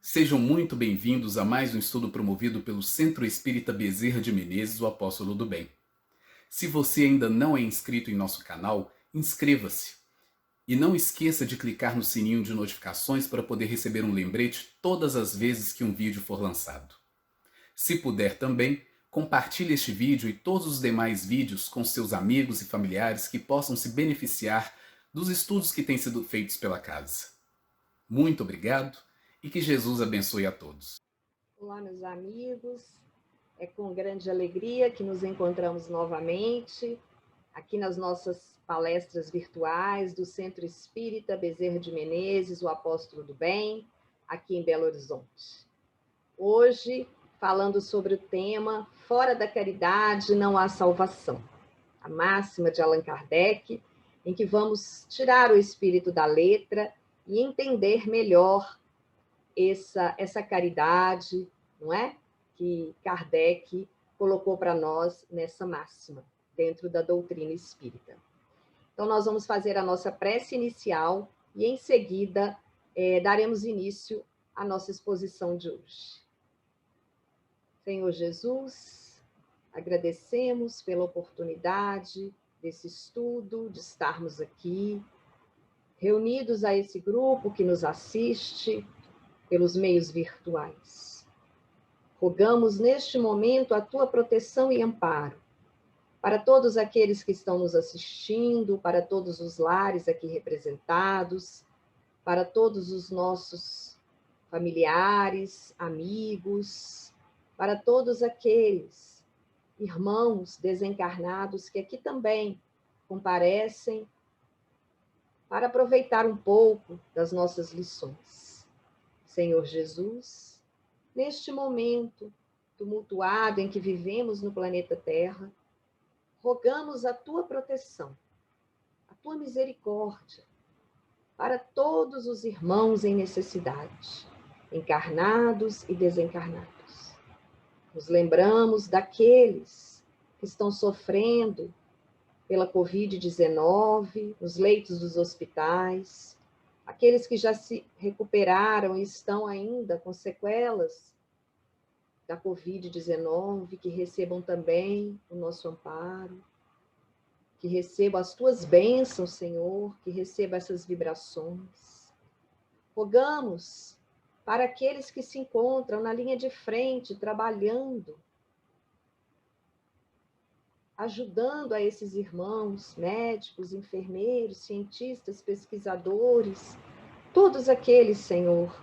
Sejam muito bem-vindos a mais um estudo promovido pelo Centro Espírita Bezerra de Menezes, o Apóstolo do Bem. Se você ainda não é inscrito em nosso canal, inscreva-se. E não esqueça de clicar no sininho de notificações para poder receber um lembrete todas as vezes que um vídeo for lançado. Se puder também, compartilhe este vídeo e todos os demais vídeos com seus amigos e familiares que possam se beneficiar dos estudos que têm sido feitos pela casa. Muito obrigado e que Jesus abençoe a todos. Olá, meus amigos. É com grande alegria que nos encontramos novamente aqui nas nossas palestras virtuais do Centro Espírita Bezerra de Menezes, o Apóstolo do Bem, aqui em Belo Horizonte. Hoje, falando sobre o tema Fora da caridade não há salvação, a máxima de Allan Kardec, em que vamos tirar o espírito da letra e entender melhor essa caridade, não é? Que Kardec colocou para nós nessa máxima, dentro da doutrina espírita. Então, nós vamos fazer a nossa prece inicial e, em seguida, daremos início à nossa exposição de hoje. Senhor Jesus, agradecemos pela oportunidade desse estudo, de estarmos aqui, reunidos a esse grupo que nos assiste, pelos meios virtuais. Rogamos neste momento a tua proteção e amparo para todos aqueles que estão nos assistindo, para todos os lares aqui representados, para todos os nossos familiares, amigos, para todos aqueles irmãos desencarnados que aqui também comparecem para aproveitar um pouco das nossas lições. Senhor Jesus, neste momento tumultuado em que vivemos no planeta Terra, rogamos a tua proteção, a tua misericórdia para todos os irmãos em necessidade, encarnados e desencarnados. Nos lembramos daqueles que estão sofrendo pela Covid-19, nos leitos dos hospitais, aqueles que já se recuperaram e estão ainda com sequelas da Covid-19, que recebam também o nosso amparo, que recebam as tuas bênçãos, Senhor, que recebam essas vibrações. Rogamos para aqueles que se encontram na linha de frente, trabalhando, ajudando a esses irmãos, médicos, enfermeiros, cientistas, pesquisadores, todos aqueles, Senhor,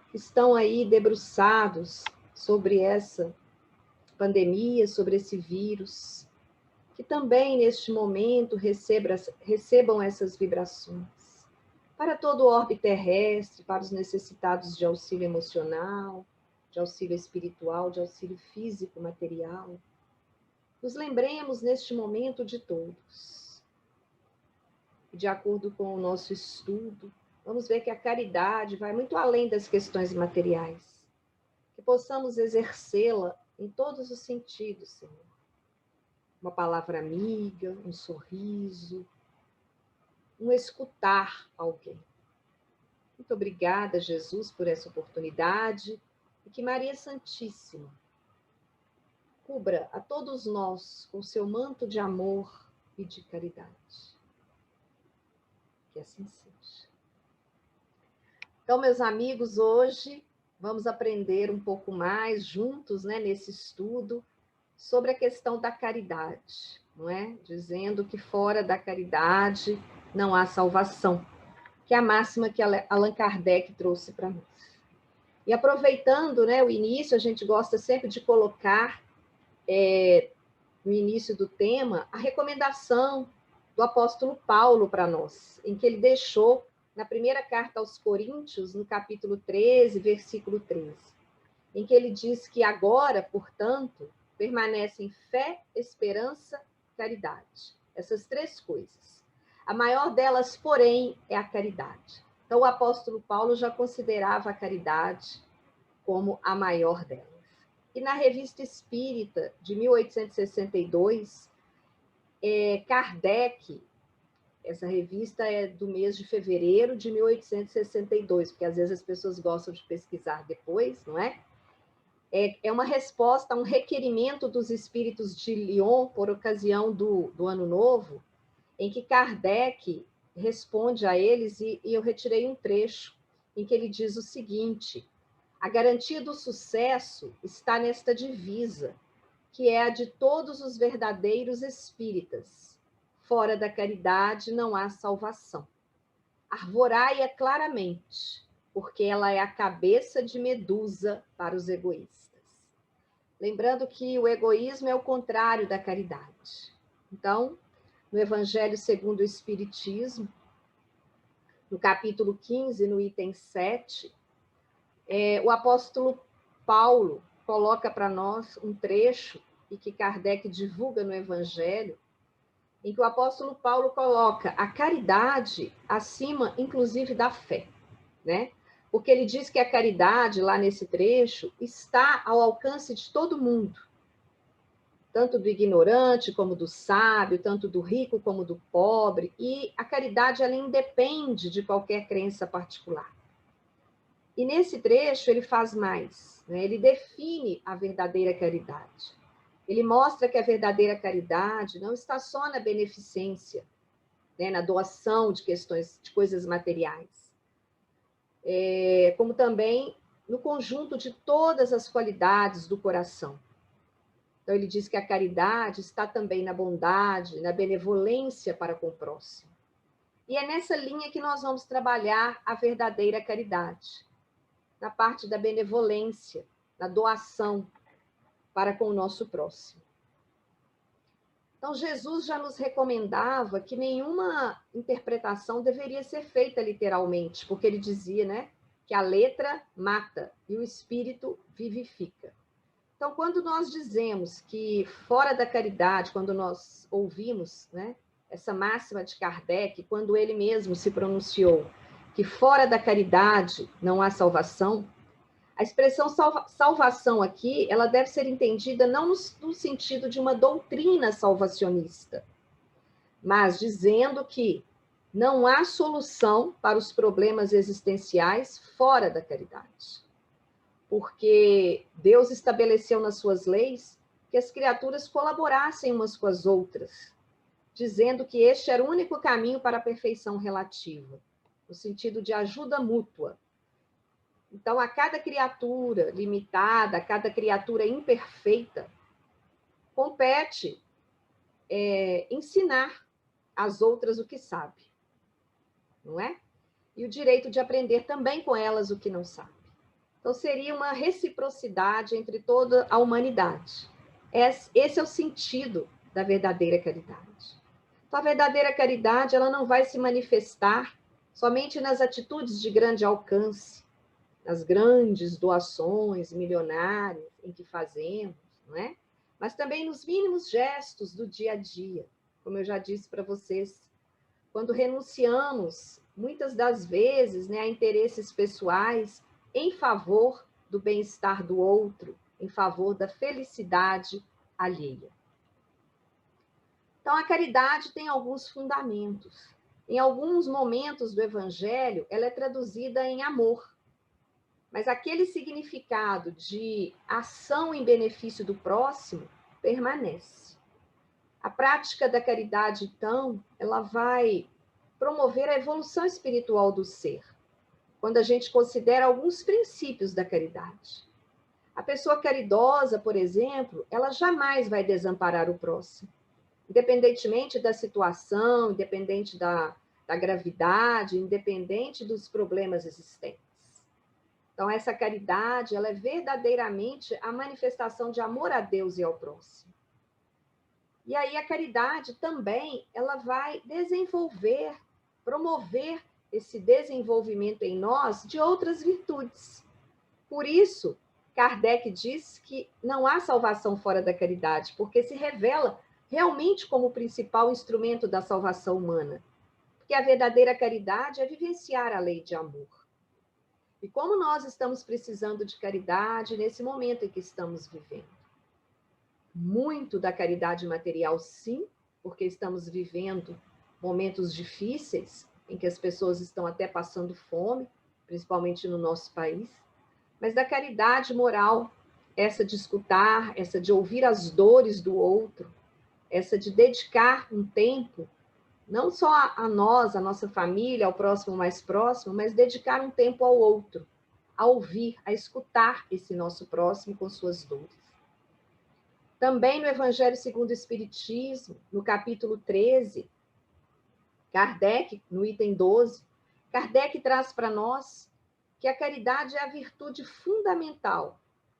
que estão aí debruçados sobre essa pandemia, sobre esse vírus, que também neste momento recebam essas vibrações. Para todo o orbe terrestre, para os necessitados de auxílio emocional, de auxílio espiritual, de auxílio físico, material. Nos lembremos neste momento de todos. E de acordo com o nosso estudo, vamos ver que a caridade vai muito além das questões materiais. Que possamos exercê-la em todos os sentidos, Senhor. Uma palavra amiga, um sorriso, um escutar alguém. Muito obrigada, Jesus, por essa oportunidade e que Maria Santíssima cubra a todos nós com seu manto de amor e de caridade. Que assim seja. Então, meus amigos, hoje vamos aprender um pouco mais juntos, né, nesse estudo sobre a questão da caridade, não é? Dizendo que fora da caridade não há salvação, que é a máxima que Allan Kardec trouxe para nós. E aproveitando, né, o início, a gente gosta sempre de colocar no início do tema a recomendação do apóstolo Paulo para nós, em que ele deixou na primeira carta aos Coríntios, no capítulo 13, versículo 13, em que ele diz que agora, portanto, permanecem fé, esperança, caridade. Essas três coisas. A maior delas, porém, é a caridade. Então, o apóstolo Paulo já considerava a caridade como a maior delas. E na Revista Espírita, de 1862, Kardec Essa revista é do mês de fevereiro de 1862, porque às vezes as pessoas gostam de pesquisar depois, não é? É uma resposta a um requerimento dos espíritos de Lyon por ocasião do Ano Novo, em que Kardec responde a eles, e eu retirei um trecho em que ele diz o seguinte: a garantia do sucesso está nesta divisa, que é a de todos os verdadeiros espíritas. Fora da caridade não há salvação. Arvorai-a claramente, porque ela é a cabeça de Medusa para os egoístas. Lembrando que o egoísmo é o contrário da caridade. Então, no Evangelho segundo o Espiritismo, no capítulo 15, no item 7, o apóstolo Paulo coloca para nós um trecho, e que Kardec divulga no Evangelho, em que o apóstolo Paulo coloca a caridade acima, inclusive, da fé, né? Porque ele diz que a caridade, lá nesse trecho, está ao alcance de todo mundo, tanto do ignorante como do sábio, tanto do rico como do pobre, e a caridade, ela independe de qualquer crença particular. E nesse trecho ele faz mais, né? Ele define a verdadeira caridade. Ele mostra que a verdadeira caridade não está só na beneficência, né? Na doação de questões, de coisas materiais, como também no conjunto de todas as qualidades do coração. Então ele diz que a caridade está também na bondade, na benevolência para com o próximo. E é nessa linha que nós vamos trabalhar a verdadeira caridade, na parte da benevolência, na doação para com o nosso próximo. Então, Jesus já nos recomendava que nenhuma interpretação deveria ser feita literalmente, porque ele dizia, né, que a letra mata e o espírito vivifica. Então, quando nós dizemos que fora da caridade, quando nós ouvimos, né, essa máxima de Kardec, quando ele mesmo se pronunciou que fora da caridade não há salvação, a expressão salvação aqui, ela deve ser entendida não no sentido de uma doutrina salvacionista, mas dizendo que não há solução para os problemas existenciais fora da caridade. Porque Deus estabeleceu nas suas leis que as criaturas colaborassem umas com as outras, dizendo que este era o único caminho para a perfeição relativa, no sentido de ajuda mútua. Então, a cada criatura limitada, a cada criatura imperfeita, compete ensinar às outras o que sabe, não é? E o direito de aprender também com elas o que não sabe. Então, seria uma reciprocidade entre toda a humanidade. Esse é o sentido da verdadeira caridade. Então, a verdadeira caridade, ela não vai se manifestar somente nas atitudes de grande alcance, nas grandes doações milionárias em que fazemos, não é? Mas também nos mínimos gestos do dia a dia, como eu já disse para vocês, quando renunciamos, muitas das vezes, né, a interesses pessoais em favor do bem-estar do outro, em favor da felicidade alheia. Então, a caridade tem alguns fundamentos. Em alguns momentos do Evangelho, ela é traduzida em amor. Mas aquele significado de ação em benefício do próximo permanece. A prática da caridade, então, ela vai promover a evolução espiritual do ser, quando a gente considera alguns princípios da caridade. A pessoa caridosa, por exemplo, ela jamais vai desamparar o próximo, independentemente da situação, independente da gravidade, independente dos problemas existentes. Então, essa caridade, ela é verdadeiramente a manifestação de amor a Deus e ao próximo. E aí a caridade também, ela vai desenvolver, promover esse desenvolvimento em nós de outras virtudes. Por isso, Kardec diz que não há salvação fora da caridade, porque se revela realmente como o principal instrumento da salvação humana. Porque a verdadeira caridade é vivenciar a lei de amor. E como nós estamos precisando de caridade nesse momento em que estamos vivendo? Muito da caridade material, sim, porque estamos vivendo momentos difíceis, em que as pessoas estão até passando fome, principalmente no nosso país, mas da caridade moral, essa de escutar, essa de ouvir as dores do outro, essa de dedicar um tempo, não só a nós, a nossa família, ao próximo mais próximo, mas dedicar um tempo ao outro, a ouvir, a escutar esse nosso próximo com suas dores. Também no Evangelho segundo o Espiritismo, no capítulo 13, Kardec, no item 12, Kardec traz para nós que a caridade é a virtude fundamental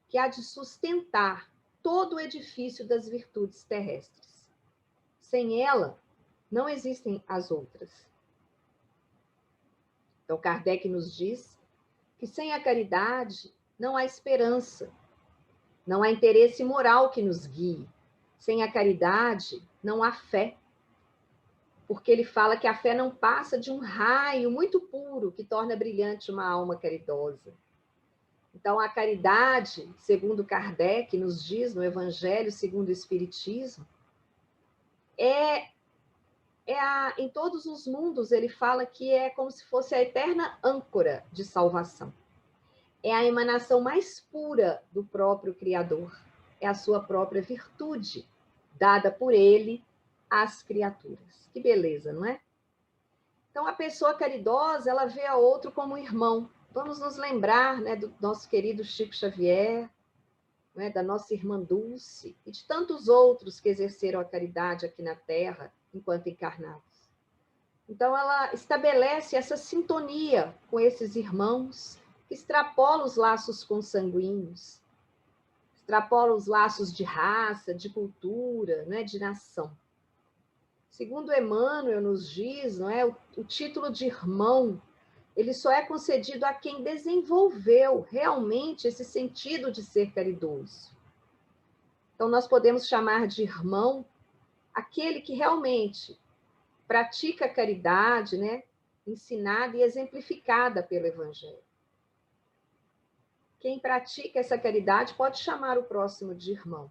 que há de sustentar todo o edifício das virtudes terrestres. Sem ela, não existem as outras. Então, Kardec nos diz que sem a caridade não há esperança, não há interesse moral que nos guie. Sem a caridade não há fé, porque ele fala que a fé não passa de um raio muito puro que torna brilhante uma alma caridosa. Então, a caridade, segundo Kardec nos diz no Evangelho segundo o Espiritismo, em todos os mundos, ele fala que é como se fosse a eterna âncora de salvação. É a emanação mais pura do próprio Criador. É a sua própria virtude, dada por ele às criaturas. Que beleza, não é? Então, a pessoa caridosa, ela vê a outro como irmão. Vamos nos lembrar, né, do nosso querido Chico Xavier, né, da nossa irmã Dulce, e de tantos outros que exerceram a caridade aqui na Terra, enquanto encarnados. Então, ela estabelece essa sintonia com esses irmãos, que extrapola os laços consanguíneos, extrapola os laços de raça, de cultura, né, de nação. Segundo Emmanuel nos diz, não é, o título de irmão, ele só é concedido a quem desenvolveu realmente esse sentido de ser caridoso. Então, nós podemos chamar de irmão aquele que realmente pratica a caridade, né, ensinada e exemplificada pelo Evangelho. Quem pratica essa caridade pode chamar o próximo de irmão,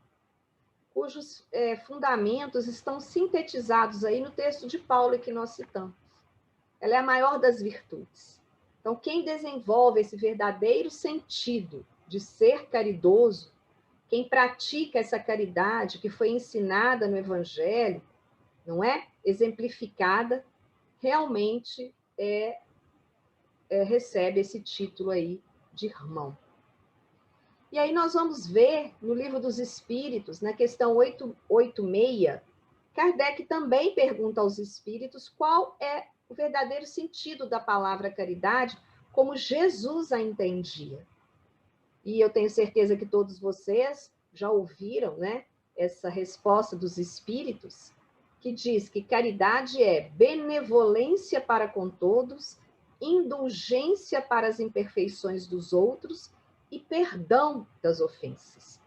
cujos fundamentos estão sintetizados aí no texto de Paulo que nós citamos. Ela é a maior das virtudes. Então, quem desenvolve esse verdadeiro sentido de ser caridoso, quem pratica essa caridade que foi ensinada no Evangelho, não é? Exemplificada, realmente recebe esse título aí de irmão. E aí nós vamos ver no Livro dos Espíritos, na questão 886, Kardec também pergunta aos espíritos qual é o verdadeiro sentido da palavra caridade, como Jesus a entendia. E eu tenho certeza que todos vocês já ouviram, né, essa resposta dos espíritos, que diz que caridade é benevolência para com todos, indulgência para as imperfeições dos outros e perdão das ofensas.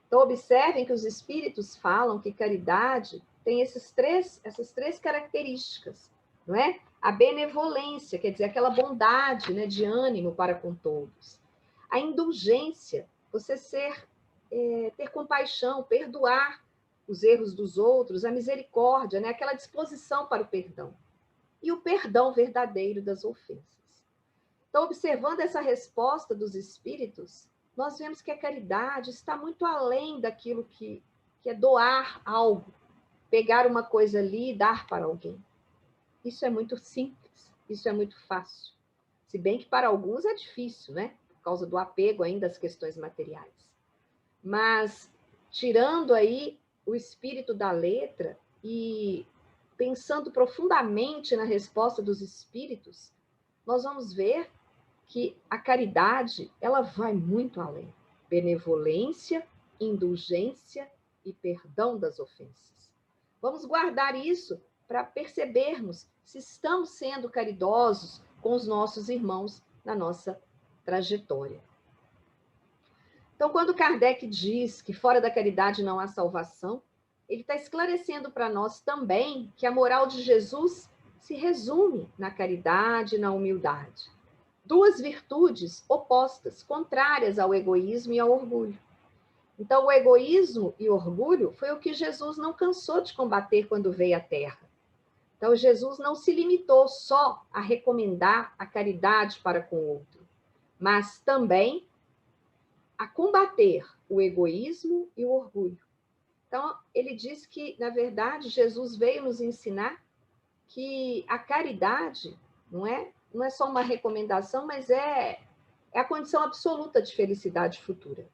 Então, observem que os espíritos falam que caridade tem essas três características, não é? A benevolência, quer dizer, aquela bondade, né, de ânimo para com todos. A indulgência, você ter compaixão, perdoar os erros dos outros, a misericórdia, né, aquela disposição para o perdão. E o perdão verdadeiro das ofensas. Então, observando essa resposta dos espíritos, nós vemos que a caridade está muito além daquilo que é doar algo, pegar uma coisa ali e dar para alguém. Isso é muito simples, isso é muito fácil. Se bem que para alguns é difícil, né? Por causa do apego ainda às questões materiais. Mas, tirando aí o espírito da letra e pensando profundamente na resposta dos espíritos, nós vamos ver que a caridade, ela vai muito além. Benevolência, indulgência e perdão das ofensas. Vamos guardar isso para percebermos se estamos sendo caridosos com os nossos irmãos na nossa trajetória. Então, quando Kardec diz que fora da caridade não há salvação, ele está esclarecendo para nós também que a moral de Jesus se resume na caridade e na humildade. Duas virtudes opostas, contrárias ao egoísmo e ao orgulho. Então, o egoísmo e o orgulho foi o que Jesus não cansou de combater quando veio à Terra. Então, Jesus não se limitou só a recomendar a caridade para com o outro, mas também a combater o egoísmo e o orgulho. Então, ele diz que, na verdade, Jesus veio nos ensinar que a caridade não é só uma recomendação, mas é a condição absoluta de felicidade futura.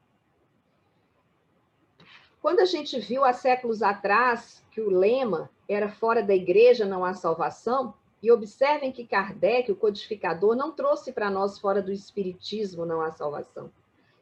Quando a gente viu há séculos atrás que o lema era fora da igreja não há salvação, e observem que Kardec, o codificador, não trouxe para nós fora do espiritismo não há salvação.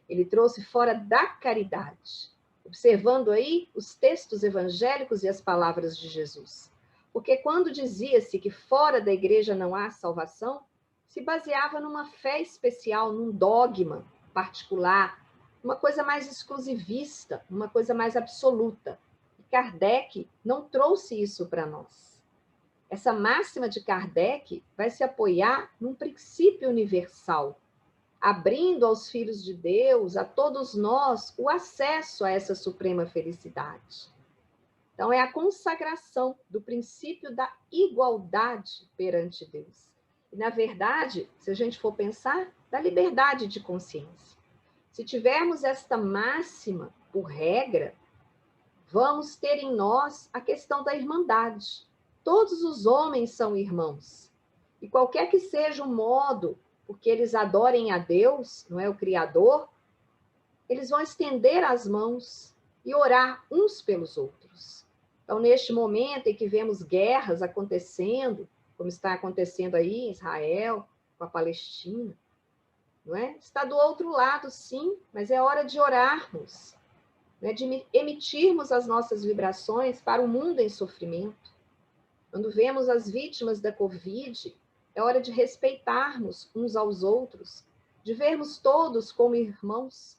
Ele trouxe fora da caridade, observando aí os textos evangélicos e as palavras de Jesus. Porque quando dizia-se que fora da igreja não há salvação, se baseava numa fé especial, num dogma particular, uma coisa mais exclusivista, uma coisa mais absoluta. E Kardec não trouxe isso para nós. Essa máxima de Kardec vai se apoiar num princípio universal, abrindo aos filhos de Deus, a todos nós, o acesso a essa suprema felicidade. Então, é a consagração do princípio da igualdade perante Deus. E, na verdade, se a gente for pensar, da liberdade de consciência. Se tivermos esta máxima por regra, vamos ter em nós a questão da irmandade. Todos os homens são irmãos. E qualquer que seja o modo porque eles adorem a Deus, não é o Criador, eles vão estender as mãos e orar uns pelos outros. Então, neste momento em que vemos guerras acontecendo, como está acontecendo aí em Israel, com a Palestina, não é? Está do outro lado, sim, mas é hora de orarmos, né? De emitirmos as nossas vibrações para o mundo em sofrimento. Quando vemos as vítimas da Covid, é hora de respeitarmos uns aos outros, de vermos todos como irmãos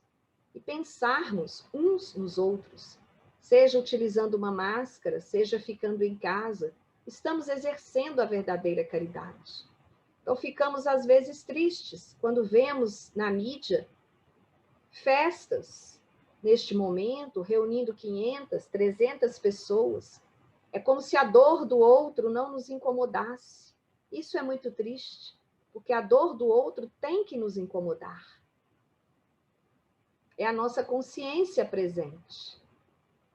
e pensarmos uns nos outros, seja utilizando uma máscara, seja ficando em casa, estamos exercendo a verdadeira caridade. Então, ficamos às vezes tristes quando vemos na mídia festas, neste momento, reunindo 500, 300 pessoas. É como se a dor do outro não nos incomodasse. Isso é muito triste, porque a dor do outro tem que nos incomodar. É a nossa consciência presente.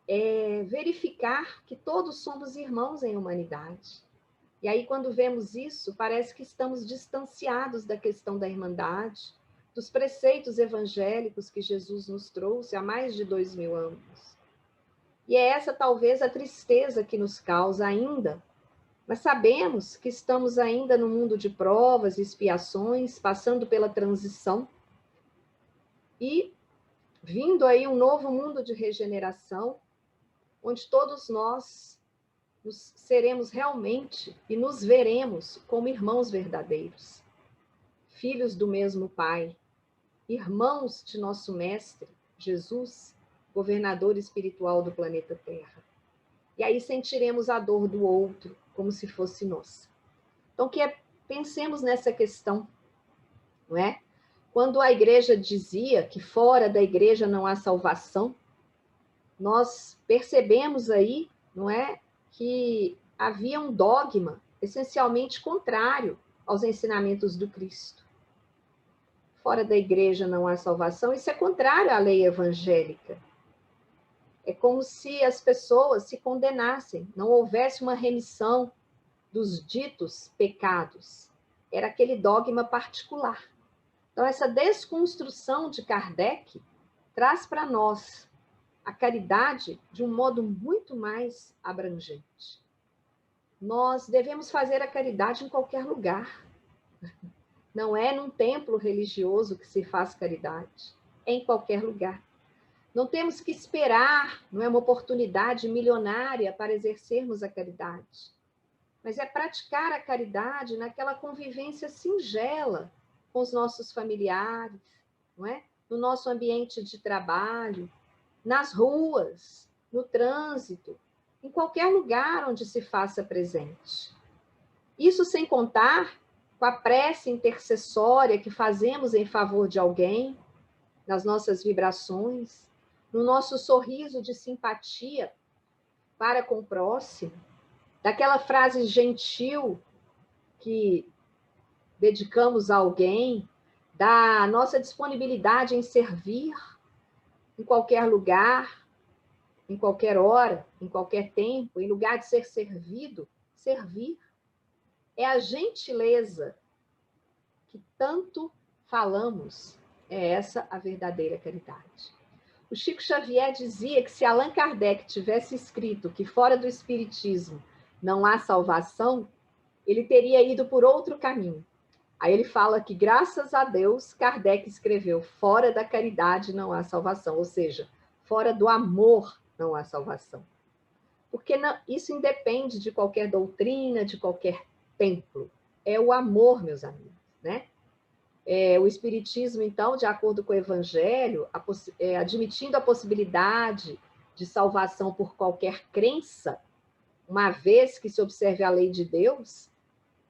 É verificar que todos somos irmãos em humanidade. E aí, quando vemos isso, parece que estamos distanciados da questão da irmandade, dos preceitos evangélicos que Jesus nos trouxe há mais de 2000 anos. E é essa talvez a tristeza que nos causa ainda, mas sabemos que estamos ainda no mundo de provas e expiações, passando pela transição e vindo aí um novo mundo de regeneração, onde todos nós seremos realmente e nos veremos como irmãos verdadeiros, filhos do mesmo Pai, irmãos de nosso Mestre, Jesus, governador espiritual do planeta Terra. E aí sentiremos a dor do outro como se fosse nossa. Então, pensemos nessa questão, não é? Quando a igreja dizia que fora da igreja não há salvação, nós percebemos aí, não é, que havia um dogma essencialmente contrário aos ensinamentos do Cristo. Fora da igreja não há salvação, isso é contrário à lei evangélica. É como se as pessoas se condenassem, não houvesse uma remissão dos ditos pecados. Era aquele dogma particular. Então, essa desconstrução de Kardec traz para nós a caridade de um modo muito mais abrangente. Nós devemos fazer a caridade em qualquer lugar. Não é num templo religioso que se faz caridade, é em qualquer lugar. Não temos que esperar, não é uma oportunidade milionária para exercermos a caridade, mas é praticar a caridade naquela convivência singela com os nossos familiares, não é? No nosso ambiente de trabalho, nas ruas, no trânsito, em qualquer lugar onde se faça presente. Isso sem contar com a prece intercessória que fazemos em favor de alguém, nas nossas vibrações, no nosso sorriso de simpatia para com o próximo. daquela frase gentil que dedicamos a alguém, da nossa disponibilidade em servir em qualquer lugar, em qualquer hora, em qualquer tempo, em lugar de ser servido, servir. É a gentileza que tanto falamos, é essa a verdadeira caridade. O Chico Xavier dizia que se Allan Kardec tivesse escrito que fora do espiritismo não há salvação, ele teria ido por outro caminho. Aí ele fala que, graças a Deus, Kardec escreveu fora da caridade não há salvação, ou seja, fora do amor não há salvação. Porque não, isso independe de qualquer doutrina, de qualquer templo. É o amor, meus amigos, né? O Espiritismo, então, de acordo com o Evangelho, admitindo a possibilidade de salvação por qualquer crença, uma vez que se observe a lei de Deus,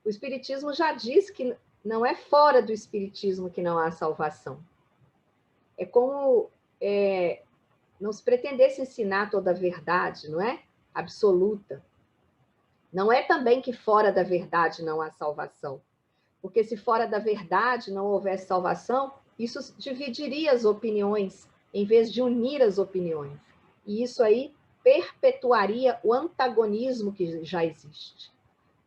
o Espiritismo já diz que não é fora do Espiritismo que não há salvação. É como não se pretendesse ensinar toda a verdade, não é? Absoluta. Não é também que fora da verdade não há salvação. Porque se fora da verdade não houvesse salvação, isso dividiria as opiniões, em vez de unir as opiniões. E isso aí perpetuaria o antagonismo que já existe.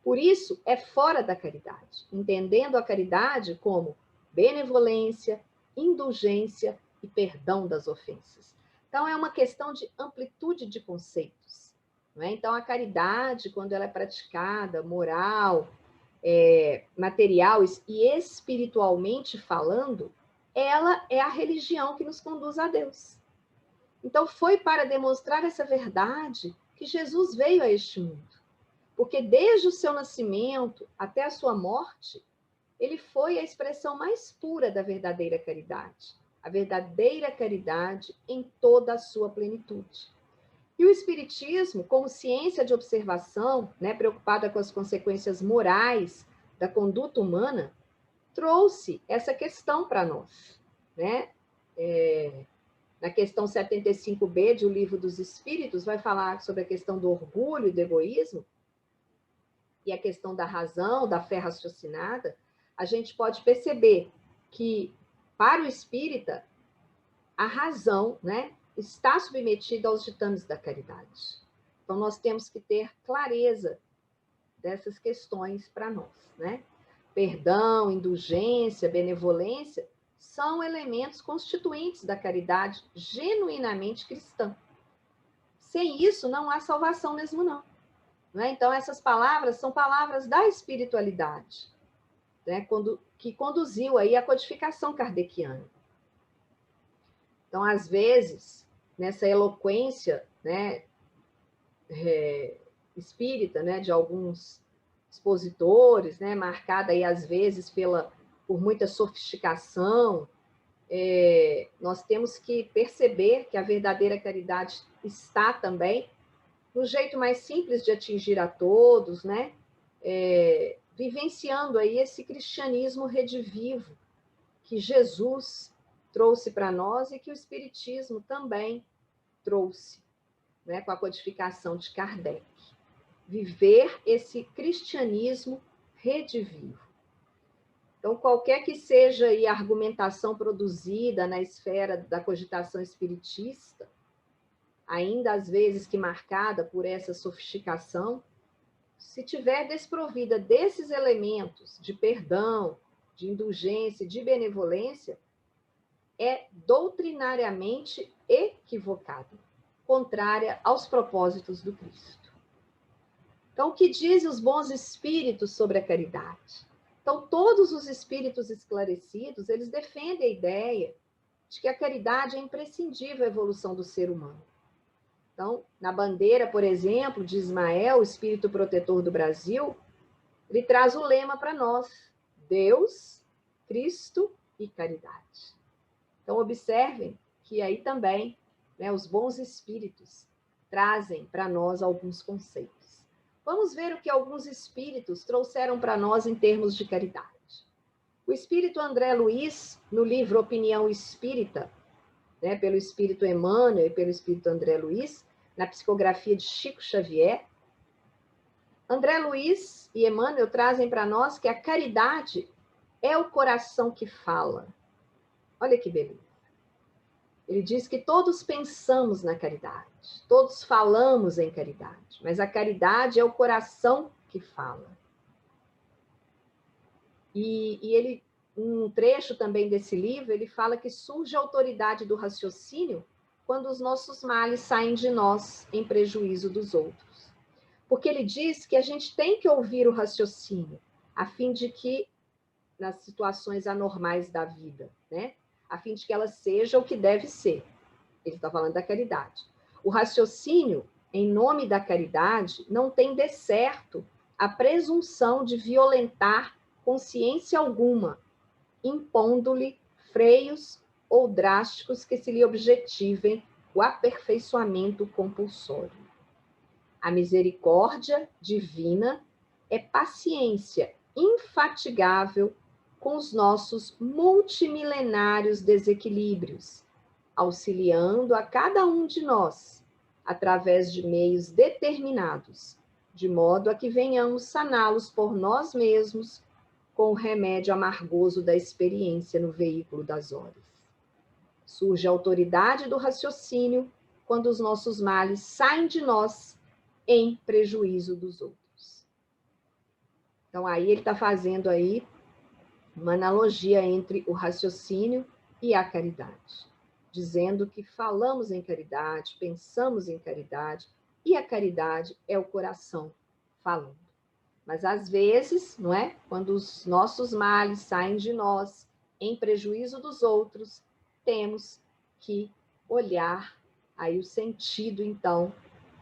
Por isso, é fora da caridade, entendendo a caridade como benevolência, indulgência e perdão das ofensas. Então, é uma questão de amplitude de conceitos. Não é? Então, a caridade, quando ela é praticada, moral, material e espiritualmente falando, ela é a religião que nos conduz a Deus. Então, foi para demonstrar essa verdade que Jesus veio a este mundo. Porque desde o seu nascimento até a sua morte, ele foi a expressão mais pura da verdadeira caridade. A verdadeira caridade em toda a sua plenitude. E o Espiritismo, como ciência de observação, né, preocupada com as consequências morais da conduta humana, trouxe essa questão para nós. Né? Na questão 75b de O Livro dos Espíritos, vai falar sobre a questão do orgulho e do egoísmo, e a questão da razão, da fé raciocinada. A gente pode perceber que, para o espírita, a razão, né, está submetida aos ditames da caridade. Então, nós temos que ter clareza dessas questões para nós. Né? Perdão, indulgência, benevolência são elementos constituintes da caridade genuinamente cristã. Sem isso, não há salvação mesmo, não. Então, essas palavras são palavras da espiritualidade, né? Que conduziu aí a codificação kardeciana. Então, às vezes, nessa eloquência, né, espírita, né, de alguns expositores, né, marcada aí, às vezes, por muita sofisticação, nós temos que perceber que a verdadeira caridade está também no jeito mais simples de atingir a todos, né? Vivenciando aí esse cristianismo redivivo que Jesus trouxe para nós e que o Espiritismo também trouxe, né, com a codificação de Kardec. Viver esse cristianismo redivivo. Então, qualquer que seja aí a argumentação produzida na esfera da cogitação espiritista, ainda às vezes que marcada por essa sofisticação, se tiver desprovida desses elementos de perdão, de indulgência, de benevolência, é doutrinariamente equivocada, contrária aos propósitos do Cristo. Então, o que dizem os bons espíritos sobre a caridade? Então, todos os espíritos esclarecidos, eles defendem a ideia de que a caridade é imprescindível à evolução do ser humano. Então, na bandeira, por exemplo, de Ismael, o espírito protetor do Brasil, ele traz o lema para nós: Deus, Cristo e caridade. Então, observem que aí também, né, os bons espíritos trazem para nós alguns conceitos. Vamos ver o que alguns espíritos trouxeram para nós em termos de caridade. O espírito André Luiz, no livro Opinião Espírita, né, pelo espírito Emmanuel e pelo espírito André Luiz, na psicografia de Chico Xavier, André Luiz e Emmanuel trazem para nós que a caridade é o coração que fala. Olha que beleza. Ele diz que todos pensamos na caridade, todos falamos em caridade, mas a caridade é o coração que fala. E ele, um trecho também desse livro, ele fala que surge a autoridade do raciocínio quando os nossos males saem de nós em prejuízo dos outros. Porque ele diz que a gente tem que ouvir o raciocínio, a fim de que, nas situações anormais da vida, né? A fim de que ela seja o que deve ser. Ele está falando da caridade. O raciocínio, em nome da caridade, não tem de certo a presunção de violentar consciência alguma, impondo-lhe freios ou drásticos que se lhe objetivem o aperfeiçoamento compulsório. A misericórdia divina é paciência infatigável com os nossos multimilenários desequilíbrios, auxiliando a cada um de nós, através de meios determinados, de modo a que venhamos saná-los por nós mesmos, com o remédio amargoso da experiência no veículo das horas. Surge a autoridade do raciocínio quando os nossos males saem de nós em prejuízo dos outros. Então, aí ele está fazendo aí uma analogia entre o raciocínio e a caridade, dizendo que falamos em caridade, pensamos em caridade, e a caridade é o coração falando. Mas às vezes, não é? Quando os nossos males saem de nós em prejuízo dos outros, temos que olhar aí o sentido, então,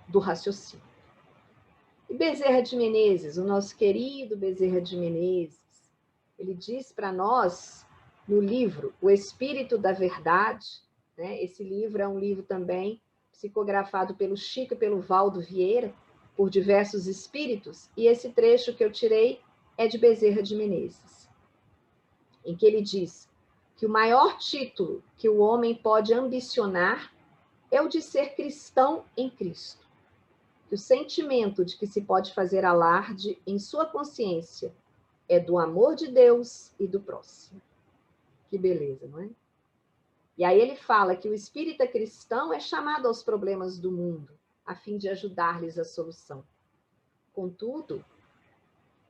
do raciocínio. E Bezerra de Menezes, o nosso querido Bezerra de Menezes, ele diz para nós, no livro O Espírito da Verdade, né? Esse livro é um livro também psicografado pelo Chico e pelo Valdo Vieira, por diversos espíritos, e esse trecho que eu tirei é de Bezerra de Menezes, em que ele diz que o maior título que o homem pode ambicionar é o de ser cristão em Cristo. Que o sentimento de que se pode fazer alarde em sua consciência é do amor de Deus e do próximo. Que beleza, não é? E aí ele fala que o espírita cristão é chamado aos problemas do mundo, a fim de ajudar-lhes a solução. Contudo,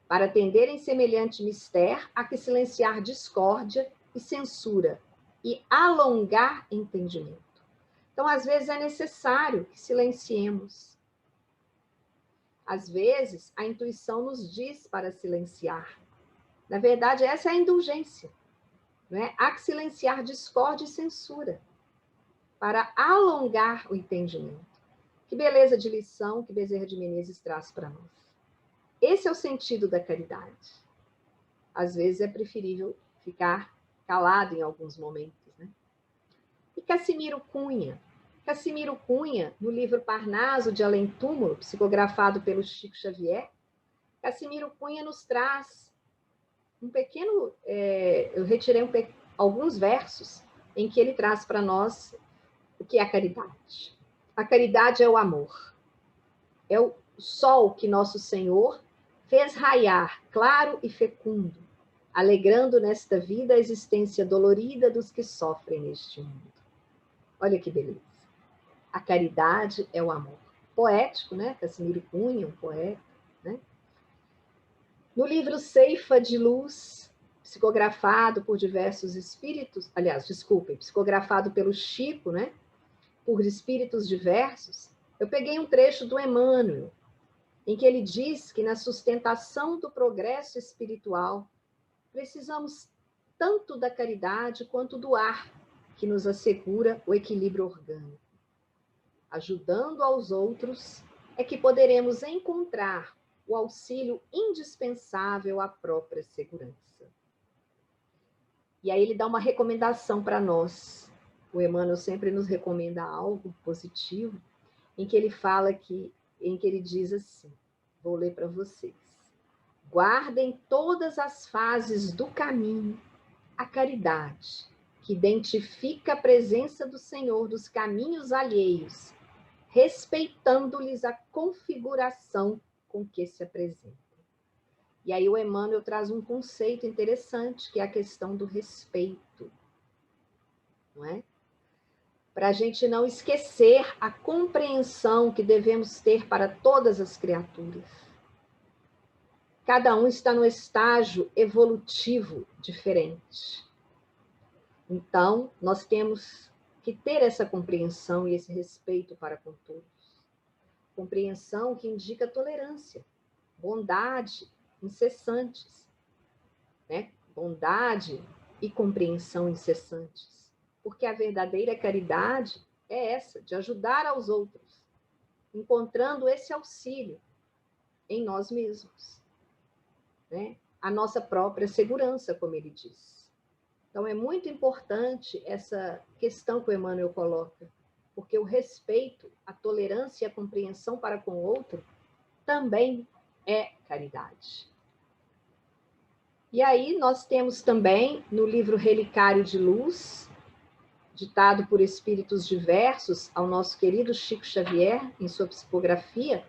para atenderem semelhante mistério, há que silenciar discórdia e censura e alongar entendimento. Então, às vezes, é necessário que silenciemos. Às vezes, a intuição nos diz para silenciar. Na verdade, essa é a indulgência. Não é? Há que silenciar discórdia e censura para alongar o entendimento. Que beleza de lição que Bezerra de Menezes traz para nós. Esse é o sentido da caridade. Às vezes é preferível ficar calado em alguns momentos, né? E Cassimiro Cunha. Cassimiro Cunha, no livro Parnaso de Além Túmulo, psicografado pelo Chico Xavier, Cassimiro Cunha nos traz um pequeno... eu retirei alguns versos em que ele traz para nós o que é a caridade. A caridade é o amor. É o sol que nosso Senhor fez raiar, claro e fecundo, alegrando nesta vida a existência dolorida dos que sofrem neste mundo. Olha que beleza. A caridade é o amor. Poético, né? Cassimiro Cunha, um poeta, né? No livro Ceifa de Luz, psicografado por diversos espíritos, aliás, desculpem, psicografado pelo Chico, né? Por espíritos diversos, eu peguei um trecho do Emmanuel, em que ele diz que na sustentação do progresso espiritual, precisamos tanto da caridade quanto do ar, que nos assegura o equilíbrio orgânico. Ajudando aos outros, é que poderemos encontrar o auxílio indispensável à própria segurança. E aí ele dá uma recomendação para nós. O Emmanuel sempre nos recomenda algo positivo, em que ele fala em que ele diz assim, vou ler para vocês. Guardem todas as fases do caminho a caridade, que identifica a presença do Senhor dos caminhos alheios, respeitando-lhes a configuração com que se apresentam. E aí o Emmanuel traz um conceito interessante, que é a questão do respeito, não é? Para a gente não esquecer a compreensão que devemos ter para todas as criaturas. Cada um está no estágio evolutivo diferente. Então, nós temos que ter essa compreensão e esse respeito para com todos. Compreensão que indica tolerância, bondade incessantes, né? Bondade e compreensão incessantes. Porque a verdadeira caridade é essa, de ajudar aos outros, encontrando esse auxílio em nós mesmos, né? A nossa própria segurança, como ele diz. Então, é muito importante essa questão que o Emmanuel coloca, porque o respeito, a tolerância e a compreensão para com o outro também é caridade. E aí nós temos também, no livro Relicário de Luz, ditado por espíritos diversos ao nosso querido Chico Xavier, em sua psicografia,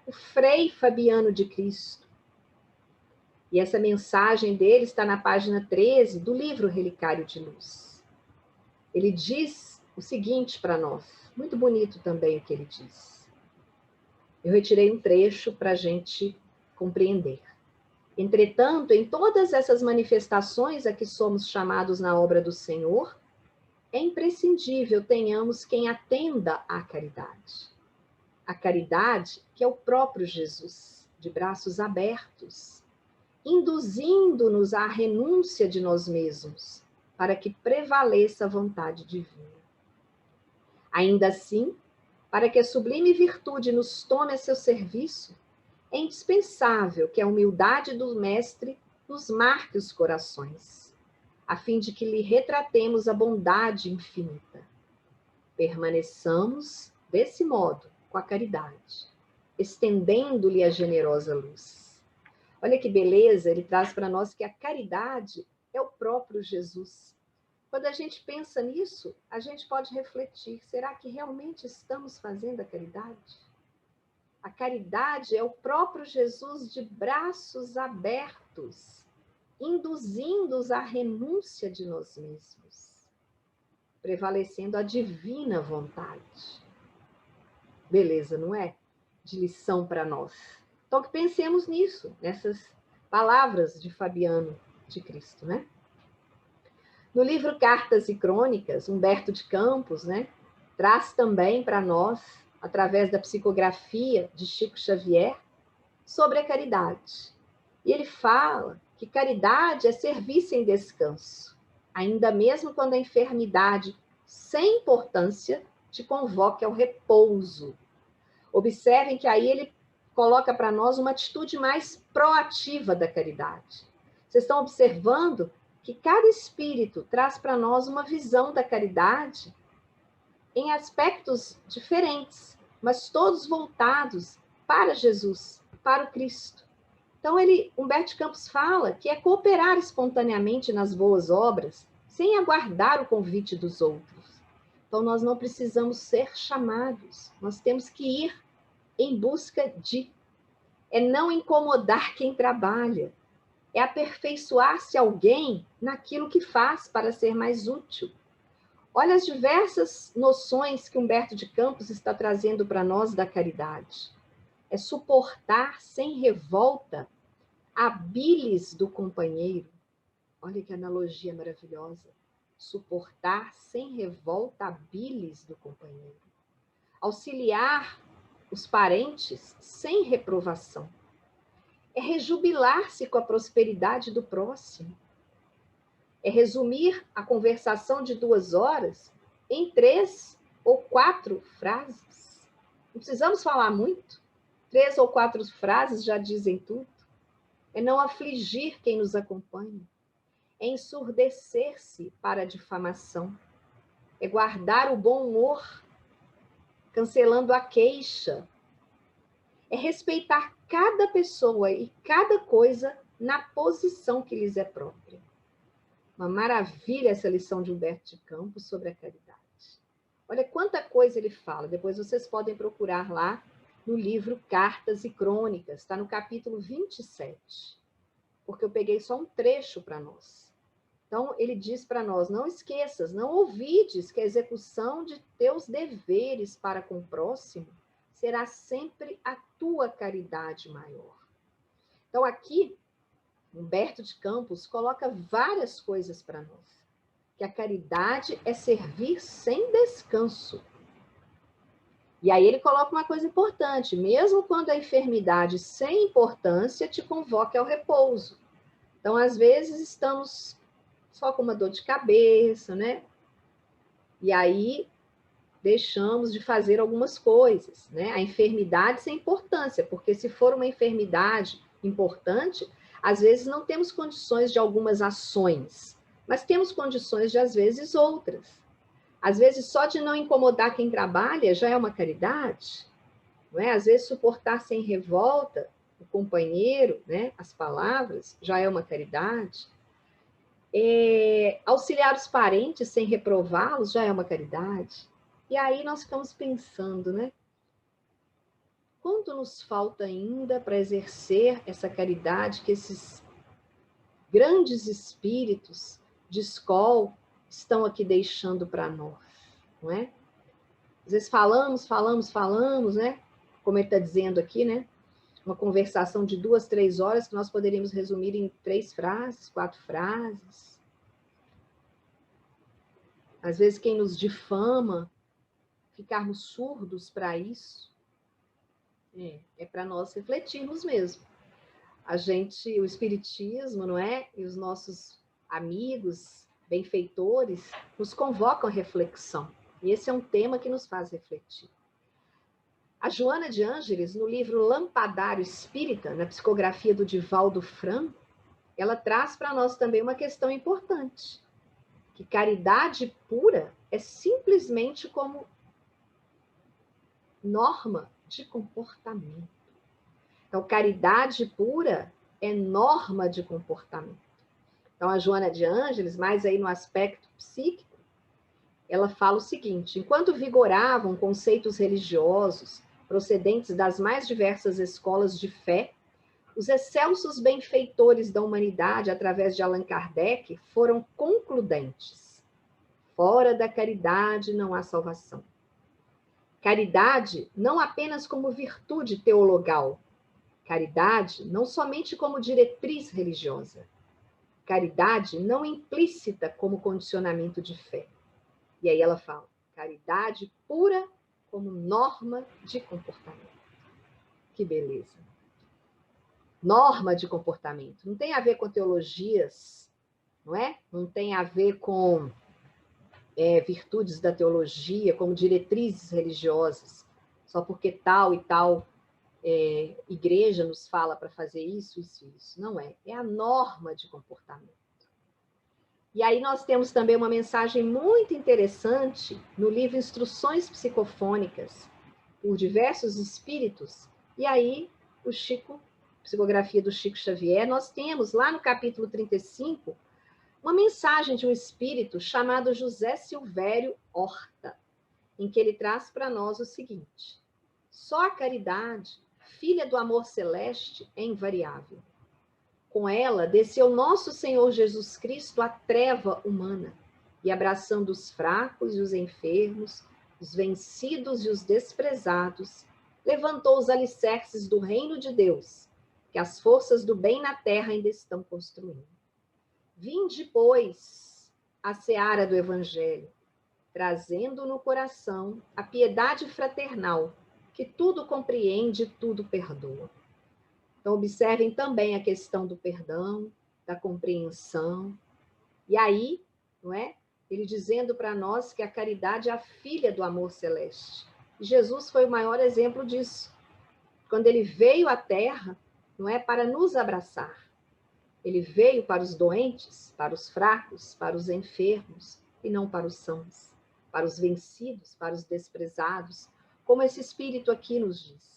o Frei Fabiano de Cristo. E essa mensagem dele está na página 13 do livro Relicário de Luz. Ele diz o seguinte para nós, muito bonito também o que ele diz. Eu retirei um trecho para a gente compreender. Entretanto, em todas essas manifestações a que somos chamados na obra do Senhor, é imprescindível tenhamos quem atenda à caridade. A caridade, que é o próprio Jesus, de braços abertos, induzindo-nos à renúncia de nós mesmos, para que prevaleça a vontade divina. Ainda assim, para que a sublime virtude nos tome a seu serviço, é indispensável que a humildade do Mestre nos marque os corações, a fim de que lhe retratemos a bondade infinita. Permaneçamos, desse modo, com a caridade, estendendo-lhe a generosa luz. Olha que beleza, ele traz para nós que a caridade é o próprio Jesus. Quando a gente pensa nisso, a gente pode refletir, será que realmente estamos fazendo a caridade? A caridade é o próprio Jesus de braços abertos, induzindo-os à renúncia de nós mesmos, prevalecendo a divina vontade. Beleza, não é? De lição para nós. Então, que pensemos nisso, nessas palavras de Fabiano de Cristo, né? No livro Cartas e Crônicas, Humberto de Campos, né, traz também para nós, através da psicografia de Chico Xavier, sobre a caridade. E ele fala que caridade é serviço em descanso, ainda mesmo quando a enfermidade, sem importância, te convoque ao repouso. Observem que aí ele coloca para nós uma atitude mais proativa da caridade. Vocês estão observando que cada espírito traz para nós uma visão da caridade em aspectos diferentes, mas todos voltados para Jesus, para o Cristo. Então, Humberto Campos fala que é cooperar espontaneamente nas boas obras, sem aguardar o convite dos outros. Então, nós não precisamos ser chamados, nós temos que ir em busca de. É não incomodar quem trabalha, é aperfeiçoar-se alguém naquilo que faz para ser mais útil. Olha as diversas noções que Humberto de Campos está trazendo para nós da caridade. É suportar sem revolta a bilis do companheiro. Olha que analogia maravilhosa. Suportar sem revolta a bilis do companheiro. Auxiliar os parentes sem reprovação. É rejubilar-se com a prosperidade do próximo. É resumir a conversação de 2 horas em 3 ou 4 frases. Não precisamos falar muito. 3 ou 4 frases já dizem tudo. É não afligir quem nos acompanha. É ensurdecer-se para a difamação. É guardar o bom humor, cancelando a queixa. É respeitar cada pessoa e cada coisa na posição que lhes é própria. Uma maravilha essa lição de Humberto de Campos sobre a caridade. Olha quanta coisa ele fala. Depois vocês podem procurar lá no livro Cartas e Crônicas, está no capítulo 27, porque eu peguei só um trecho para nós. Então, ele diz para nós, não esqueças, não ouvides que a execução de teus deveres para com o próximo será sempre a tua caridade maior. Então, aqui, Humberto de Campos coloca várias coisas para nós. Que a caridade é servir sem descanso. E aí ele coloca uma coisa importante, mesmo quando a enfermidade sem importância te convoca ao repouso. Então, às vezes, estamos só com uma dor de cabeça, né? E aí deixamos de fazer algumas coisas, né? A enfermidade sem importância, porque se for uma enfermidade importante, às vezes não temos condições de algumas ações, mas temos condições de, às vezes, outras. Às vezes, só de não incomodar quem trabalha já é uma caridade, não é? Às vezes, suportar sem revolta o companheiro, né? As palavras, já é uma caridade. Auxiliar os parentes sem reprová-los já é uma caridade. E aí nós ficamos pensando, né? Quanto nos falta ainda para exercer essa caridade que esses grandes espíritos de escola estão aqui deixando para nós, não é? Às vezes falamos, né? Como ele está dizendo aqui, né? Uma conversação de 2, 3 horas que nós poderíamos resumir em 3 frases, 4 frases. Às vezes quem nos difama, ficarmos surdos para isso, é para nós refletirmos mesmo. O espiritismo, não é? E os nossos amigos, benfeitores, nos convocam à reflexão. E esse é um tema que nos faz refletir. A Joana de Ângeles, no livro Lampadário Espírita, na psicografia do Divaldo Franco, ela traz para nós também uma questão importante, que caridade pura é simplesmente como norma de comportamento. Então, caridade pura é norma de comportamento. Então, a Joana de Ângeles, mais aí no aspecto psíquico, ela fala o seguinte: enquanto vigoravam conceitos religiosos procedentes das mais diversas escolas de fé, os excelsos benfeitores da humanidade, através de Allan Kardec, foram concludentes. Fora da caridade não há salvação. Caridade não apenas como virtude teologal, caridade não somente como diretriz religiosa, caridade não implícita como condicionamento de fé. E aí ela fala, caridade pura como norma de comportamento. Que beleza. Norma de comportamento. Não tem a ver com teologias, não é? Não tem a ver com virtudes da teologia, como diretrizes religiosas, só porque tal e tal igreja nos fala para fazer isso. Não é. É a norma de comportamento. E aí nós temos também uma mensagem muito interessante no livro Instruções Psicofônicas, por diversos espíritos. E aí, o Chico, psicografia do Chico Xavier, nós temos lá no capítulo 35, uma mensagem de um espírito chamado José Silvério Horta, em que ele traz para nós o seguinte: só a caridade, filha do amor celeste, é invariável. Com ela, desceu nosso Senhor Jesus Cristo à treva humana, e abraçando os fracos e os enfermos, os vencidos e os desprezados, levantou os alicerces do reino de Deus, que as forças do bem na terra ainda estão construindo. Vinde, pois, a seara do Evangelho, trazendo no coração a piedade fraternal, que tudo compreende e tudo perdoa. Então, observem também a questão do perdão, da compreensão. E aí, não é? Ele dizendo para nós que a caridade é a filha do amor celeste. E Jesus foi o maior exemplo disso. Quando ele veio à Terra, não é para nos abraçar. Ele veio para os doentes, para os fracos, para os enfermos, e não para os sãos, para os vencidos, para os desprezados, como esse Espírito aqui nos diz.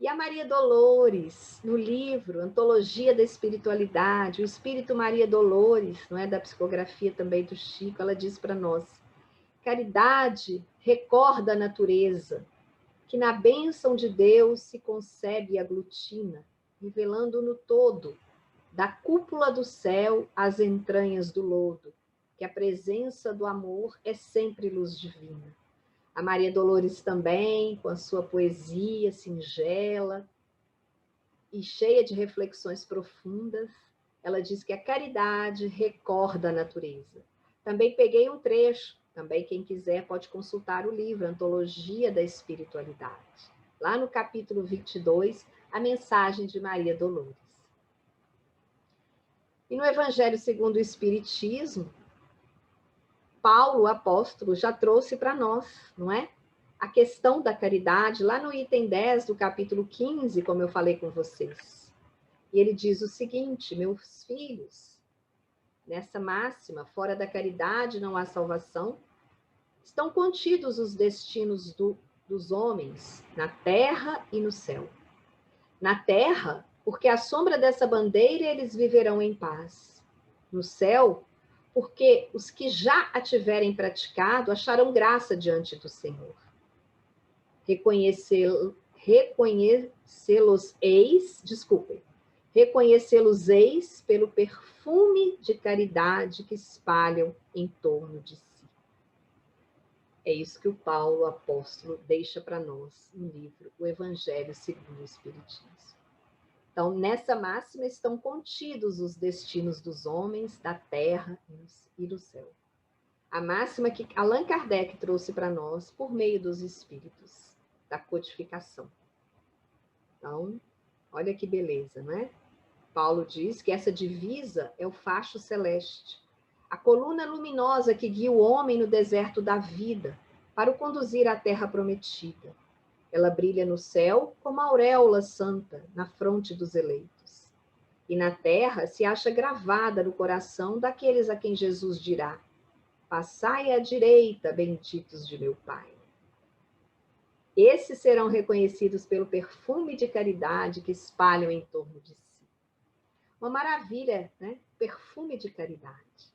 E a Maria Dolores, no livro Antologia da Espiritualidade, o Espírito Maria Dolores, não é, da psicografia também do Chico, ela diz para nós: caridade recorda a natureza, que na bênção de Deus se concebe e aglutina, revelando no todo, da cúpula do céu às entranhas do lodo, que a presença do amor é sempre luz divina. A Maria Dolores também, com a sua poesia singela e cheia de reflexões profundas, ela diz que a caridade recorda a natureza. Também peguei um trecho, também quem quiser pode consultar o livro Antologia da Espiritualidade. Lá no capítulo 22, a mensagem de Maria Dolores. E no Evangelho segundo o Espiritismo, Paulo, o apóstolo, já trouxe para nós, não é? A questão da caridade, lá no item 10 do capítulo 15, como eu falei com vocês. E ele diz o seguinte: meus filhos, nessa máxima, fora da caridade não há salvação, estão contidos os destinos dos homens, na terra e no céu. Na terra, porque à sombra dessa bandeira eles viverão em paz. No céu, porque os que já a tiverem praticado acharão graça diante do Senhor. Reconhecê-los-eis pelo perfume de caridade que espalham em torno de si. É isso que o Paulo, o apóstolo, deixa para nós no livro O Evangelho segundo o Espiritismo. Então, nessa máxima estão contidos os destinos dos homens, da terra e do céu. A máxima que Allan Kardec trouxe para nós por meio dos espíritos, da codificação. Então, olha que beleza, não é? Paulo diz que essa divisa é o facho celeste, a coluna luminosa que guia o homem no deserto da vida, para o conduzir à terra prometida. Ela brilha no céu como a auréola santa na fronte dos eleitos. E na terra se acha gravada no coração daqueles a quem Jesus dirá: passai à direita, benditos de meu Pai. Esses serão reconhecidos pelo perfume de caridade que espalham em torno de si. Uma maravilha, né? Perfume de caridade.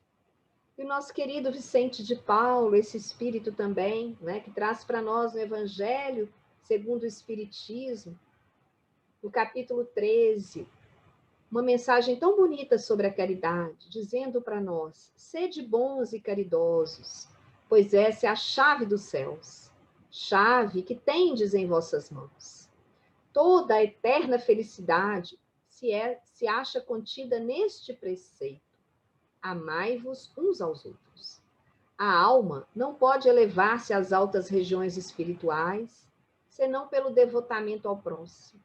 E o nosso querido Vicente de Paulo, esse espírito também, né? Que traz para nós no Evangelho segundo o Espiritismo, no capítulo 13, uma mensagem tão bonita sobre a caridade, dizendo para nós: sede bons e caridosos, pois essa é a chave dos céus, chave que tendes em vossas mãos. Toda a eterna felicidade se acha contida neste preceito: amai-vos uns aos outros. A alma não pode elevar-se às altas regiões espirituais, senão pelo devotamento ao próximo,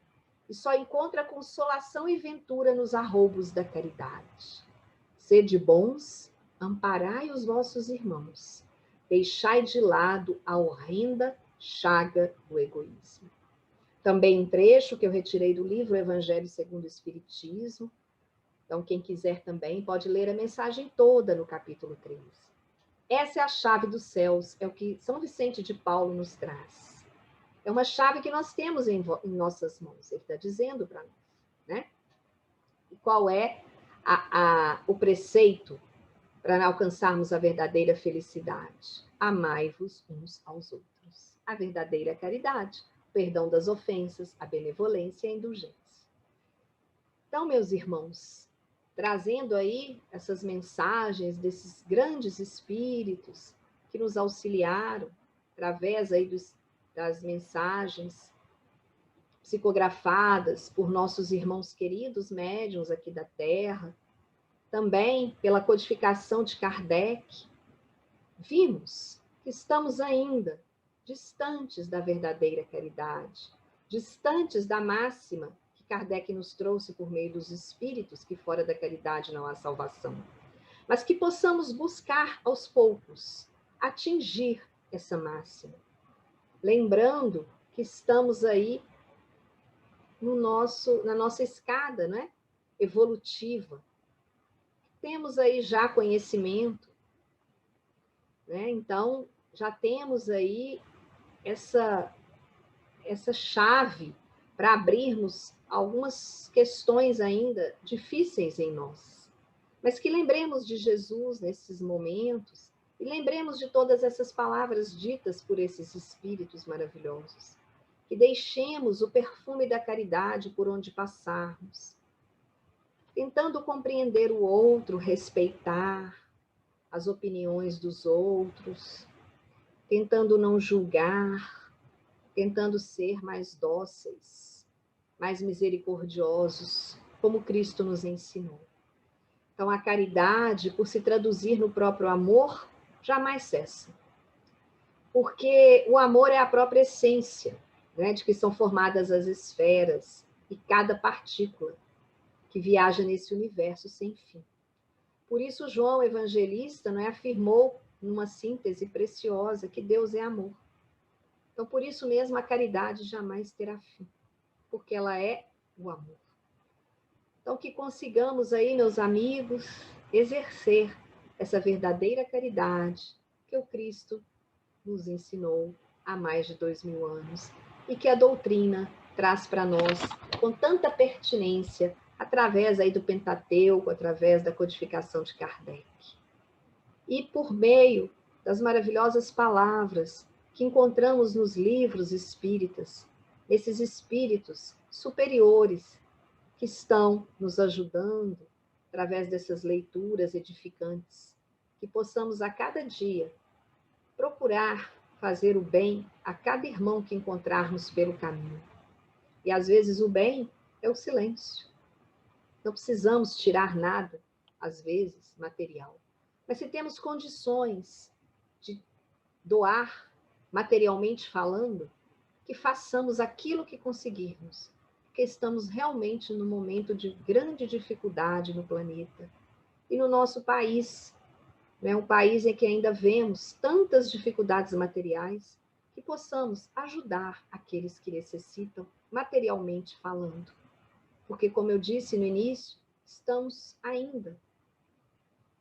e só encontra consolação e ventura nos arroubos da caridade. Sede bons, amparai os vossos irmãos, deixai de lado a horrenda chaga do egoísmo. Também um trecho que eu retirei do livro Evangelho segundo o Espiritismo. Então, quem quiser também pode ler a mensagem toda no capítulo 13. Essa é a chave dos céus, é o que São Vicente de Paulo nos traz. É uma chave que nós temos em nossas mãos, ele está dizendo para nós, né? E qual é o preceito para alcançarmos a verdadeira felicidade? Amai-vos uns aos outros. A verdadeira caridade, o perdão das ofensas, a benevolência e a indulgência. Então, meus irmãos, trazendo aí essas mensagens desses grandes espíritos que nos auxiliaram através aí das mensagens psicografadas por nossos irmãos queridos médiuns aqui da Terra, também pela codificação de Kardec, vimos que estamos ainda distantes da verdadeira caridade, distantes da máxima que Kardec nos trouxe por meio dos espíritos, que fora da caridade não há salvação, mas que possamos buscar aos poucos atingir essa máxima, lembrando que estamos aí na nossa escada, né? Evolutiva. Temos aí já conhecimento, né? Então, já temos aí essa chave para abrirmos algumas questões ainda difíceis em nós. Mas que lembremos de Jesus nesses momentos e lembremos de todas essas palavras ditas por esses espíritos maravilhosos, que deixemos o perfume da caridade por onde passarmos, tentando compreender o outro, respeitar as opiniões dos outros, tentando não julgar, tentando ser mais dóceis, mais misericordiosos, como Cristo nos ensinou. Então, a caridade, por se traduzir no próprio amor, jamais cessa. Porque o amor é a própria essência, né, de que são formadas as esferas e cada partícula que viaja nesse universo sem fim. Por isso, João Evangelista, não é, afirmou numa síntese preciosa que Deus é amor. Então, por isso mesmo, a caridade jamais terá fim, porque ela é o amor. Então, que consigamos aí, meus amigos, exercer essa verdadeira caridade que o Cristo nos ensinou há mais de 2000 anos e que a doutrina traz para nós com tanta pertinência através aí do Pentateuco, através da codificação de Kardec. E por meio das maravilhosas palavras que encontramos nos livros espíritas, esses espíritos superiores que estão nos ajudando através dessas leituras edificantes, que possamos a cada dia procurar fazer o bem a cada irmão que encontrarmos pelo caminho. E às vezes o bem é o silêncio. Não precisamos tirar nada, às vezes, material. Mas se temos condições de doar, materialmente falando, que façamos aquilo que conseguirmos, porque estamos realmente num momento de grande dificuldade no planeta. E no nosso país, né, um país em que ainda vemos tantas dificuldades materiais, que possamos ajudar aqueles que necessitam, materialmente falando. Porque, como eu disse no início, estamos ainda,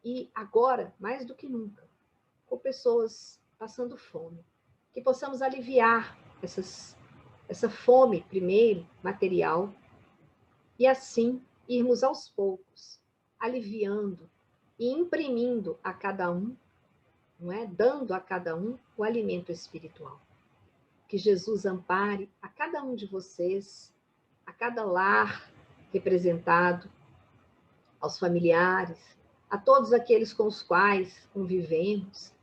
e agora, mais do que nunca, com pessoas passando fome. Que possamos aliviar essa fome, primeiro, material, e assim irmos aos poucos, aliviando e imprimindo a cada um, não é? Dando a cada um o alimento espiritual. Que Jesus ampare a cada um de vocês, a cada lar representado, aos familiares, a todos aqueles com os quais convivemos,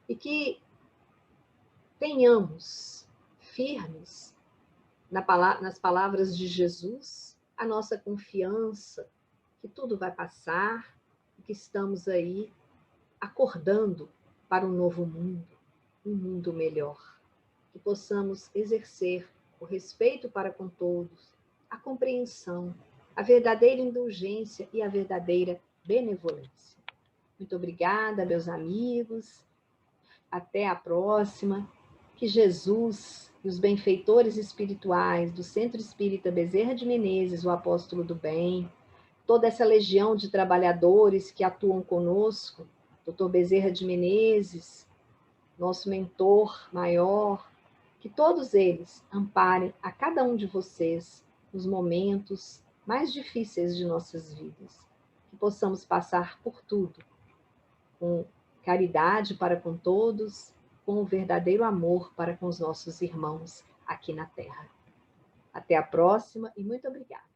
e que tenhamos firmes nas palavras de Jesus a nossa confiança que tudo vai passar e que estamos aí acordando para um novo mundo, um mundo melhor. Que possamos exercer o respeito para com todos, a compreensão, a verdadeira indulgência e a verdadeira benevolência. Muito obrigada, meus amigos. Até a próxima. Que Jesus e os benfeitores espirituais do Centro Espírita Bezerra de Menezes, o Apóstolo do Bem, toda essa legião de trabalhadores que atuam conosco, Dr. Bezerra de Menezes, nosso mentor maior, que todos eles amparem a cada um de vocês nos momentos mais difíceis de nossas vidas. Que possamos passar por tudo com caridade para com todos, com o verdadeiro amor para com os nossos irmãos aqui na Terra. Até a próxima e muito obrigada.